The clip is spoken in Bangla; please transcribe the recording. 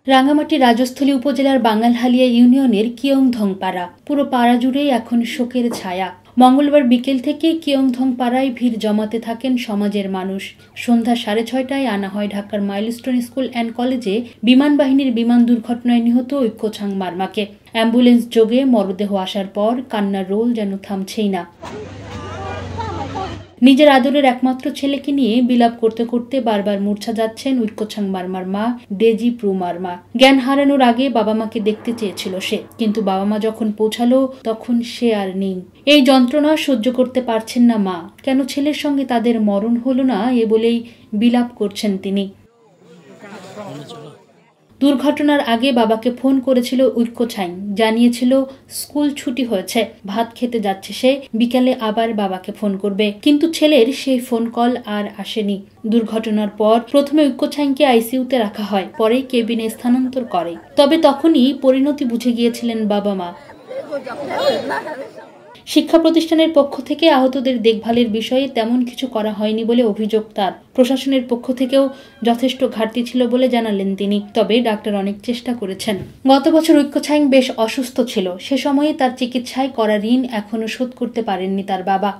রাঙ্গামাটি রাজস্থলী উপজেলার বাঙ্গালহালিয়া ইউনিয়নের কিয়ংধং পাড়া, পুরো পাড়া জুড়েই এখন শোকের ছায়া। মঙ্গলবার বিকেল থেকে কিয়ংধং পাড়ায় ভিড় জমাতে থাকেন সমাজের মানুষ। সন্ধ্যা 6:30টায় আনা হয় ঢাকার মাইলস্টোন স্কুল অ্যান্ড কলেজে বিমান বাহিনীর বিমান দুর্ঘটনায় নিহত ঐক্যছাং মারমাকে। অ্যাম্বুলেন্স যোগে মরদেহ আসার পর কান্নার রোল যেন থামছেই না। নিজের আদরের একমাত্র ছেলেকে নিয়ে বিলাপ করতে করতে বারবার মূর্ছা যাচ্ছেন ঐক্যছাং মারমার মা ডেজি প্রু মারমা। জ্ঞান হারানোর আগে বাবা মাকে দেখতে চেয়েছিল সে, কিন্তু বাবা মা যখন পৌঁছালো তখন সে আর নেই। এই যন্ত্রণা সহ্য করতে পারছেন না মা। কেন ছেলের সঙ্গে তাদের মরণ হলো না এ বলেই বিলাপ করছেন তিনি। দুর্ঘটনার আগে বাবাকে ফোন করেছিল ঐক্যছাং, জানিয়েছিল স্কুল ছুটি হয়েছে, ভাত খেতে যাচ্ছে সে, বিকালে আবার বাবাকে ফোন করবে। কিন্তু ছেলের সেই ফোন কল আর আসেনি। দুর্ঘটনার পর প্রথমে ঐক্যছাংকে আইসিইউতে রাখা হয়, পরে কেবিনে স্থানান্তর করে। তবে তখনই পরিণতি বুঝে গিয়েছিলেন বাবা মা। শিক্ষা প্রতিষ্ঠানের পক্ষ থেকে আহতদের দেখভালের বিষয়ে তেমন কিছু করা হয়নি বলে অভিযোগ তার। প্রশাসনের পক্ষ থেকেও যথেষ্ট ঘাটতি ছিল বলে জানালেন তিনি। তবে ডাক্তার অনেক চেষ্টা করেছেন। গত বছর ঐক্যছাং বেশ অসুস্থ ছিল। সে সময়ে তার চিকিৎসায় করা ঋণ এখনো শোধ করতে পারেননি তার বাবা।